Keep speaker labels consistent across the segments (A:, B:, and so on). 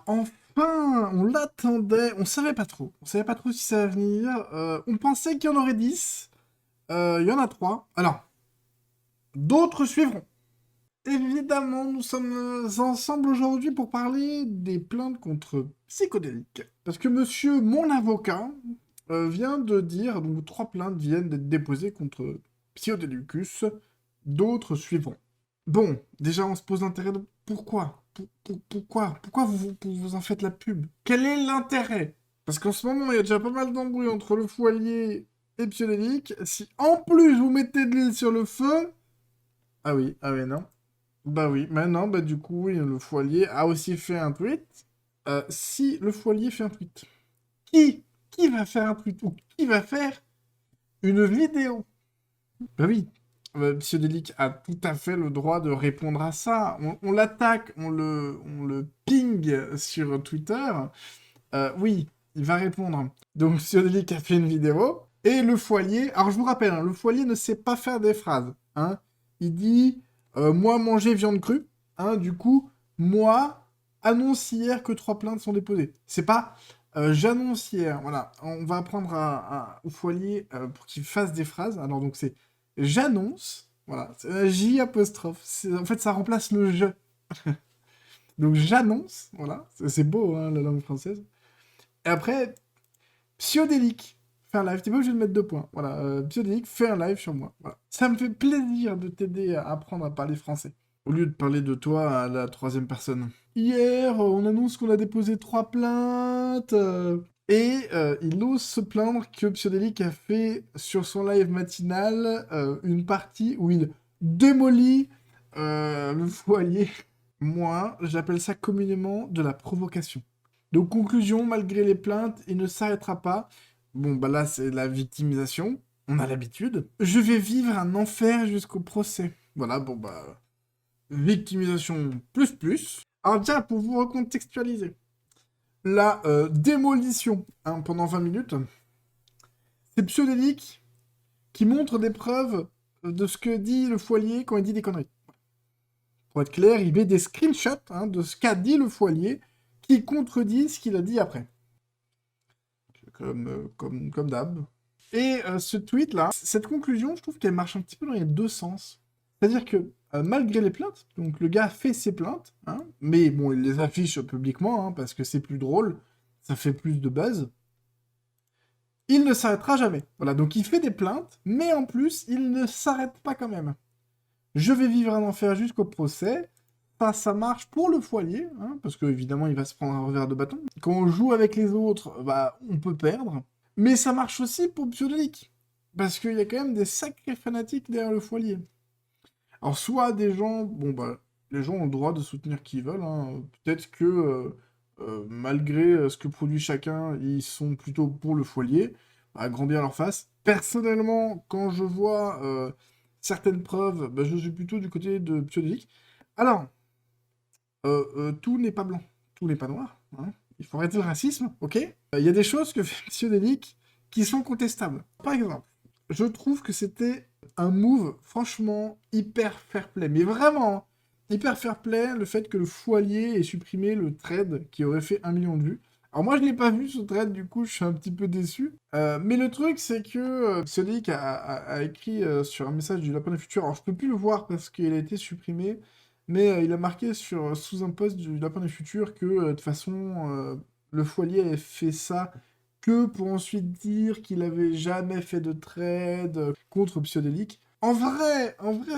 A: Enfin, on l'attendait, on savait pas trop. On savait pas trop si ça allait venir. On pensait qu'il y en aurait 10. Il y en a 3. Alors, d'autres suivront. Évidemment, nous sommes ensemble aujourd'hui pour parler des plaintes contre psychodéliques. Parce que monsieur, mon avocat, vient de dire, donc 3 plaintes viennent d'être déposées contre Psychodelicus. D'autres suivront. Bon, déjà on se pose l'intérêt de pourquoi? Pourquoi vous en faites la pub? Quel est l'intérêt? Parce qu'en ce moment, il y a déjà pas mal d'embrouilles entre le foyer et Psychodélique. Si en plus vous mettez de l'huile sur le feu... ah oui, non. Bah oui, maintenant, bah du coup, oui, le foyer a aussi fait un tweet. Si le foyer fait un tweet, qui va faire un tweet ou qui va faire une vidéo? Bah oui, Psychodélique a tout à fait le droit de répondre à ça. On l'attaque, on le ping sur Twitter. Oui, il va répondre. Donc Psychodélique a fait une vidéo. Et le foyer... Alors je vous rappelle, hein, le foyer ne sait pas faire des phrases. Hein. Il dit moi, manger viande crue. Hein, du coup, moi, annonce hier que 3 plaintes sont déposées. C'est pas j'annonce hier. Voilà, on va apprendre au foyer pour qu'il fasse des phrases. Alors donc c'est j'annonce. Voilà, c'est la J apostrophe. En fait, ça remplace le je. Donc j'annonce. Voilà, c'est beau, hein, la langue française. Et après, Psychodélique, fais un live. T'es pas obligé de mettre 2 points. Voilà, Psychodélique, fais un live sur moi. Voilà. Ça me fait plaisir de t'aider à apprendre à parler français. Au lieu de parler de toi à la 3e personne. Hier, on annonce qu'on a déposé 3 plaintes. Il ose se plaindre que Psychodélique a fait sur son live matinal une partie où il démolit le foyer. Moi, j'appelle ça communément de la provocation. Donc, conclusion, malgré les plaintes, il ne s'arrêtera pas. Bon, bah là, c'est la victimisation. On a l'habitude. Je vais vivre un enfer jusqu'au procès. Voilà, bon, bah... Victimisation plus plus. Alors, tiens, pour vous recontextualiser. La démolition, hein, pendant 20 minutes, c'est Psychodélique qui montre des preuves de ce que dit le foyer quand il dit des conneries. Pour être clair, il met des screenshots hein, de ce qu'a dit le foyer qui contredit ce qu'il a dit après. Comme d'hab. Et ce tweet-là, cette conclusion, je trouve qu'elle marche un petit peu dans les 2 sens. C'est-à-dire que, malgré les plaintes, donc le gars fait ses plaintes, hein, mais bon, il les affiche publiquement, hein, parce que c'est plus drôle, ça fait plus de buzz, il ne s'arrêtera jamais. Voilà, donc il fait des plaintes, mais en plus, il ne s'arrête pas quand même. Je vais vivre un enfer jusqu'au procès. Ça marche pour le foyer, hein, parce qu'évidemment, il va se prendre un revers de bâton. Quand on joue avec les autres, bah, on peut perdre. Mais ça marche aussi pour Psychodélique. Parce qu'il y a quand même des sacrés fanatiques derrière le foyer. Alors, soit des gens, bon, bah, les gens ont le droit de soutenir qui ils veulent. Hein. Peut-être que, malgré ce que produit chacun, ils sont plutôt pour le foyer, à grand bien leur face. Personnellement, quand je vois certaines preuves, bah, je suis plutôt du côté de Psychodélique. Alors, tout n'est pas blanc, tout n'est pas noir. Hein. Il faut arrêter le racisme, ok? Il y a des choses que fait Psychodélique qui sont contestables. Par exemple, je trouve que c'était un move franchement hyper fair play. Mais vraiment, hein, hyper fair play, le fait que le foyer ait supprimé le thread qui aurait fait 1 million de vues. Alors moi, je l'ai pas vu ce thread, du coup, je suis un petit peu déçu. Mais le truc, c'est que Psychodélique a écrit sur un message du Lapin du Futur. Alors je peux plus le voir parce qu'il a été supprimé. Mais il a marqué sous un post du Lapin du Futur que, de toute façon, le foyer avait fait ça que pour ensuite dire qu'il avait jamais fait de trade contre Psychodélique. En vrai,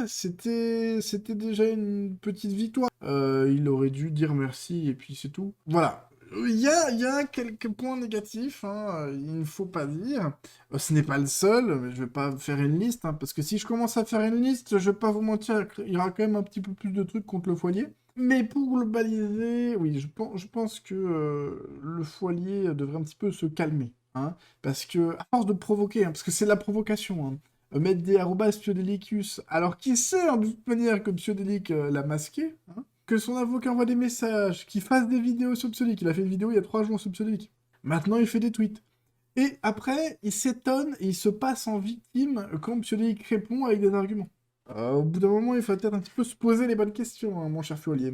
A: c'était déjà une petite victoire. Il aurait dû dire merci et puis c'est tout. Voilà. Il y a quelques points négatifs, hein, il ne faut pas dire. Ce n'est pas le seul, mais je vais pas faire une liste, hein, parce que si je commence à faire une liste, je vais pas vous mentir, il y aura quand même un petit peu plus de trucs contre le foyer. Mais pour le baliser, oui, je pense que le foyer devrait un petit peu se calmer, hein, parce que, à force de provoquer, hein, parce que c'est de la provocation, hein, mettre des arrobas Psychodelicus, alors qui sait, hein, de toute manière, que Psychodélique l'a masqué, hein, que son avocat envoie des messages, qu'il fasse des vidéos sur Psychodélique. Il a fait une vidéo il y a 3 jours sur Psychodélique. Maintenant, il fait des tweets. Et après, il s'étonne et il se passe en victime quand Psychodélique répond avec des arguments. Au bout d'un moment, il faut peut-être un petit peu se poser les bonnes questions, hein, mon cher Féolier.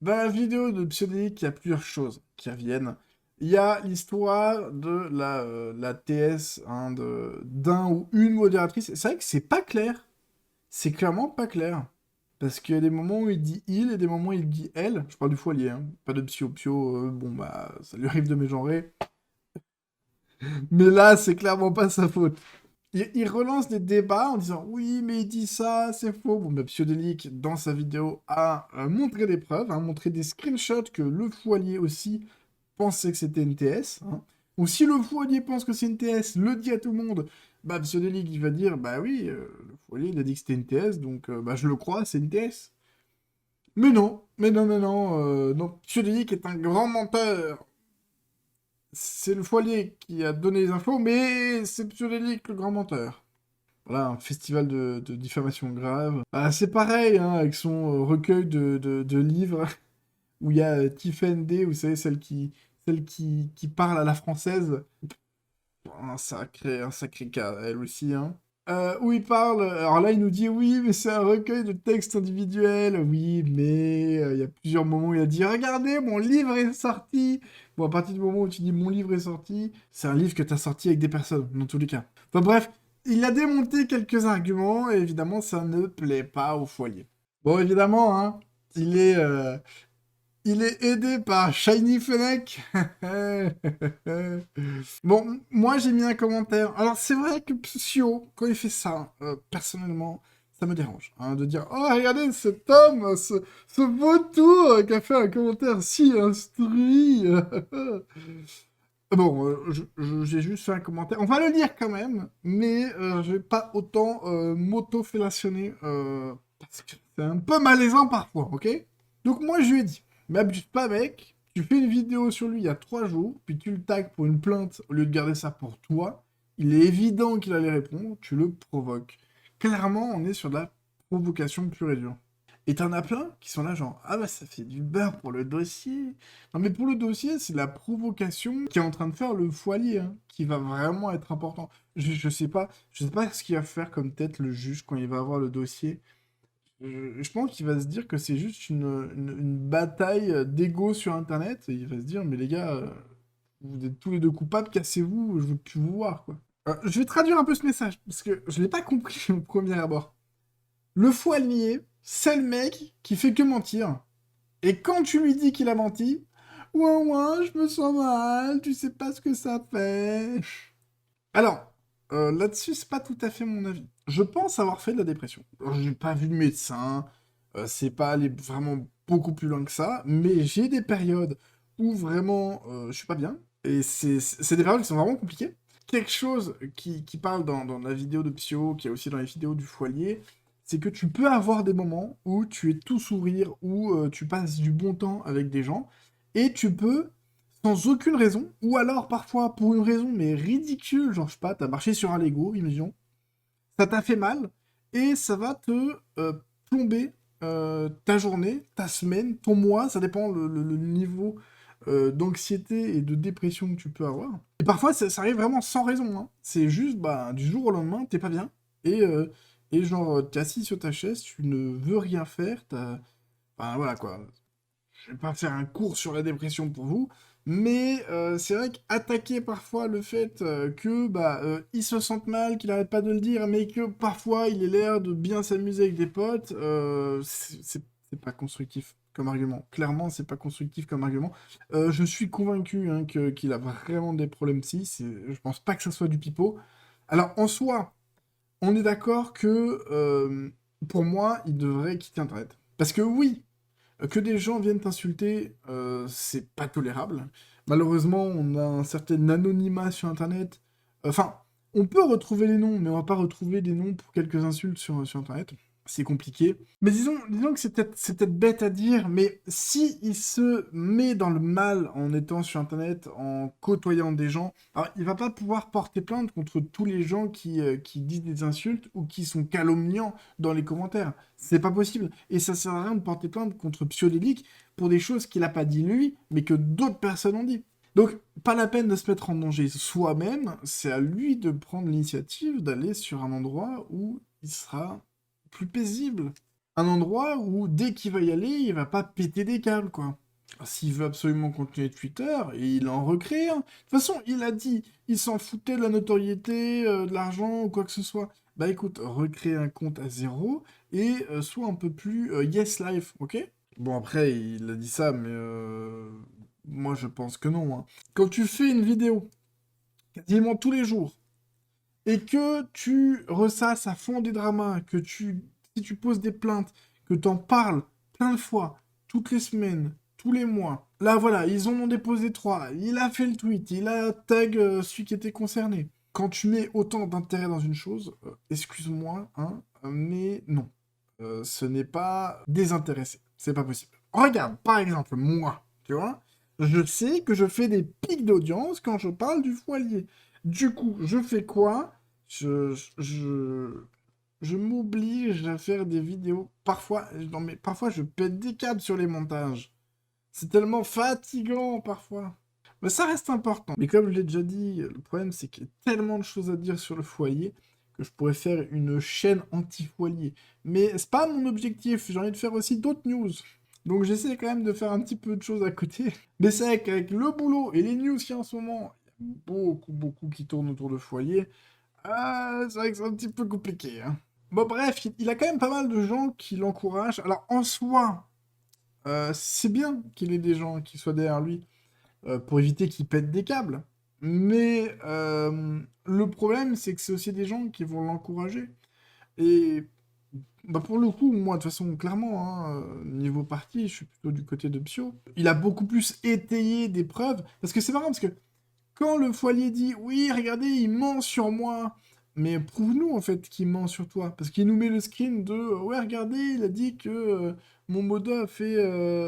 A: Dans la vidéo de Psyodélique, il y a plusieurs choses qui reviennent. Il y a l'histoire de la TS, hein, d'un ou une modératrice. C'est vrai que c'est pas clair. C'est clairement pas clair. Parce qu'il y a des moments où il dit il et des moments où il dit elle. Je parle du foilier, hein. Pas de Psyo. Psyo, bon bah, ça lui arrive de mégenrer. Mais là, c'est clairement pas sa faute. Il relance des débats en disant oui, mais il dit ça, c'est faux. Bon, bah, Psyodélique, dans sa vidéo, a montré des preuves, a montré des screenshots que le Foilier aussi pensait que c'était une TS. Hein. Ou si le Foilier pense que c'est une TS, le dit à tout le monde, bah, Psyodélique, il va dire bah oui, le Foilier, il a dit que c'était une TS, donc bah, je le crois, c'est une TS. Mais non, non, Psyodélique est un grand menteur. C'est le Foilier qui a donné les infos, mais c'est Psyodélique le grand menteur. Voilà, un festival de diffamation grave. Ah, c'est pareil, hein, avec son recueil de livres, où il y a Tiffen D, vous savez, celle qui parle à la française. Un sacré cas, elle aussi, hein. Où il parle, alors là il nous dit oui, mais c'est un recueil de textes individuels, oui, mais il y a plusieurs moments où il a dit regardez, mon livre est sorti. Bon, à partir du moment où tu dis mon livre est sorti, c'est un livre que tu as sorti avec des personnes, dans tous les cas. Enfin bref, il a démonté quelques arguments et évidemment ça ne plaît pas au foyer. Bon, évidemment, hein, il est, euh, il est aidé par Shiny Fennec. Bon, moi j'ai mis un commentaire. Alors c'est vrai que Psyo, quand il fait ça, personnellement, ça me dérange. Hein, de dire, oh regardez cet homme, ce vautour qui a fait un commentaire si instruit. Bon, j'ai juste fait un commentaire. On va le lire quand même, mais je vais pas autant m'auto-fellationner parce que c'est un peu malaisant parfois, ok? Donc moi je lui ai dit, m'abuse pas mec, tu fais une vidéo sur lui il y a 3 jours, puis tu le tags pour une plainte au lieu de garder ça pour toi, il est évident qu'il allait répondre, tu le provoques. Clairement, on est sur de la provocation pure et dure. Et t'en as plein qui sont là genre, ah bah ça fait du beurre pour le dossier. Non mais pour le dossier, c'est la provocation qui est en train de faire le foilier, hein, qui va vraiment être important. Je sais pas ce qu'il va faire comme tête le juge quand il va avoir le dossier. Je pense qu'il va se dire que c'est juste une bataille d'ego sur Internet. Et il va se dire, mais les gars, vous êtes tous les deux coupables, cassez-vous, je veux plus vous voir, quoi. Je vais traduire un peu ce message, parce que je l'ai pas compris au premier abord. Le foilier, c'est le mec qui fait que mentir. Et quand tu lui dis qu'il a menti, ouin ouin, je me sens mal, tu sais pas ce que ça fait. Alors, là-dessus, c'est pas tout à fait mon avis. Je pense avoir fait de la dépression. Alors, j'ai pas vu de médecin, c'est pas allé vraiment beaucoup plus loin que ça, mais j'ai des périodes où vraiment je suis pas bien, et c'est des périodes qui sont vraiment compliquées. Quelque chose qui parle dans la vidéo de Psyo, qui est aussi dans les vidéos du foilier, c'est que tu peux avoir des moments où tu es tout sourire, où tu passes du bon temps avec des gens, et tu peux sans aucune raison, ou alors parfois pour une raison mais ridicule, genre je sais pas, t'as marché sur un Lego, imaginons, ça t'a fait mal, et ça va te plomber ta journée, ta semaine, ton mois, ça dépend le niveau d'anxiété et de dépression que tu peux avoir. Et parfois ça arrive vraiment sans raison, hein. C'est juste, bah, du jour au lendemain, t'es pas bien, et, euh, et genre t'es assis sur ta chaise, tu ne veux rien faire, t'as... Enfin voilà quoi, je vais pas faire un cours sur la dépression pour vous, mais c'est vrai qu'attaquer parfois le fait que bah il se sente mal, qu'il arrête pas de le dire, mais que parfois il ait l'air de bien s'amuser avec des potes, c'est pas constructif comme argument. Clairement, c'est pas constructif comme argument. Je suis convaincu hein, qu'il a vraiment des problèmes psy. Je pense pas que ça soit du pipeau. Alors en soi, on est d'accord que pour moi, il devrait quitter Internet. Parce que oui, que des gens viennent t'insulter, c'est pas tolérable. Malheureusement, on a un certain anonymat sur Internet. Enfin, on peut retrouver les noms, mais on va pas retrouver des noms pour quelques insultes sur Internet. C'est compliqué. Mais disons que c'est peut-être bête à dire, mais si il se met dans le mal en étant sur Internet, en côtoyant des gens, alors il va pas pouvoir porter plainte contre tous les gens qui disent des insultes ou qui sont calomniants dans les commentaires. C'est pas possible. Et ça sert à rien de porter plainte contre Psyodélique pour des choses qu'il a pas dit lui, mais que d'autres personnes ont dit. Donc, pas la peine de se mettre en danger soi-même, c'est à lui de prendre l'initiative d'aller sur un endroit où il sera plus paisible. un endroit où, dès qu'il va y aller, il va pas péter des câbles, quoi. S'il veut absolument continuer Twitter, il en recrée un. De toute façon, il a dit, il s'en foutait de la notoriété, de l'argent ou quoi que ce soit. Bah écoute, recrée un compte à zéro et sois un peu plus yes life, ok? Bon, après, il a dit ça, mais moi je pense que non, hein. Quand tu fais une vidéo quasiment tous les jours et que tu ressasses à fond des dramas, si tu poses des plaintes, que t'en parles plein de fois, toutes les semaines, tous les mois. Là, voilà, ils en ont déposé 3. Il a fait le tweet, il a tag celui qui était concerné. Quand tu mets autant d'intérêt dans une chose, excuse-moi, hein, mais non. Ce n'est pas désintéressé. C'est pas possible. Regarde, par exemple, moi, tu vois, je sais que je fais des pics d'audience quand je parle du foyer. Du coup, je fais quoi? Je m'oblige à faire des vidéos. Parfois, non mais parfois je pète des câbles sur les montages. C'est tellement fatigant parfois. Mais ça reste important. Mais comme je l'ai déjà dit, le problème c'est qu'il y a tellement de choses à dire sur le foyer que je pourrais faire une chaîne anti-foyer. Mais c'est pas mon objectif, j'ai envie de faire aussi d'autres news. Donc j'essaie quand même de faire un petit peu de choses à côté. Mais c'est vrai qu'avec le boulot et les news qu'il y a en ce moment, il y a beaucoup qui tournent autour de foyer. Ah, c'est vrai que c'est un petit peu compliqué, hein. Bon, bref, il a quand même pas mal de gens qui l'encouragent. Alors, en soi, c'est bien qu'il ait des gens qui soient derrière lui pour éviter qu'il pète des câbles. Mais le problème, c'est que c'est aussi des gens qui vont l'encourager. Et bah, pour le coup, moi, de toute façon, clairement, hein, niveau parti, je suis plutôt du côté de Pio. Il a beaucoup plus étayé des preuves. Parce que c'est marrant, parce que quand le foyer dit oui, regardez, il ment sur moi, mais prouve-nous en fait qu'il ment sur toi, parce qu'il nous met le screen de ouais, regardez, il a dit que mon modo a fait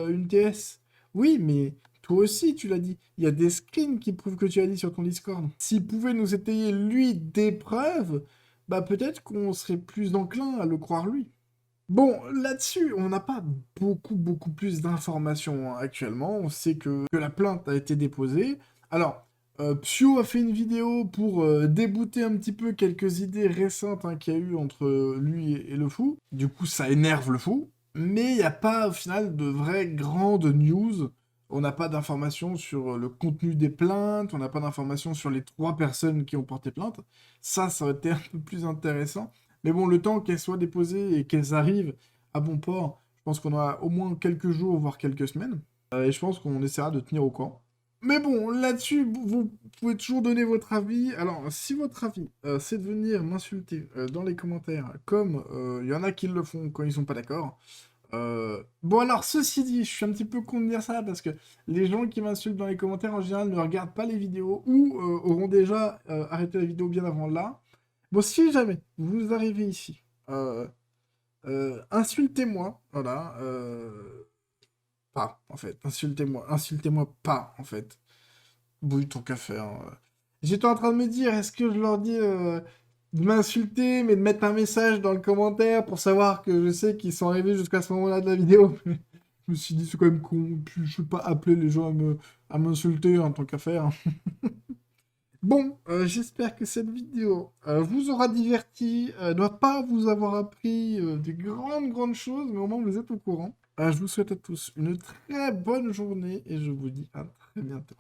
A: une TS. Oui, mais toi aussi tu l'as dit. Il y a des screens qui prouvent que tu as dit sur ton Discord. S'il pouvait nous étayer lui des preuves, bah peut-être qu'on serait plus enclin à le croire lui. Bon, là-dessus, on n'a pas beaucoup plus d'informations hein, actuellement. On sait que la plainte a été déposée. Alors, Pio a fait une vidéo pour débouter un petit peu quelques idées récentes hein, qu'il y a eu entre lui et le fou. Du coup, ça énerve le fou. Mais il n'y a pas, au final, de vraies grandes news. On n'a pas d'informations sur le contenu des plaintes. On n'a pas d'informations sur les 3 personnes qui ont porté plainte. Ça aurait été un peu plus intéressant. Mais bon, le temps qu'elles soient déposées et qu'elles arrivent à bon port, je pense qu'on aura au moins quelques jours, voire quelques semaines. Et je pense qu'on essaiera de tenir au camp. Mais bon, là-dessus, vous pouvez toujours donner votre avis. Alors, si votre avis, c'est de venir m'insulter dans les commentaires, comme il y en a qui le font quand ils sont pas d'accord. Bon alors, ceci dit, je suis un petit peu con de dire ça, parce que les gens qui m'insultent dans les commentaires, en général, ne regardent pas les vidéos, ou auront déjà arrêté la vidéo bien avant là. Bon, si jamais vous arrivez ici, insultez-moi, voilà, pas, en fait, insultez-moi pas, en fait. Bouille ton café, hein. J'étais en train de me dire, est-ce que je leur dis de m'insulter, mais de mettre un message dans le commentaire pour savoir que je sais qu'ils sont arrivés jusqu'à ce moment-là de la vidéo. Je me suis dit, c'est quand même con, puis je peux pas appeler les gens à m'insulter en tant qu'affaire. Bon, j'espère que cette vidéo vous aura diverti, doit pas vous avoir appris des grandes choses, mais au moins vous êtes au courant. Je vous souhaite à tous une très bonne journée et je vous dis à très bientôt.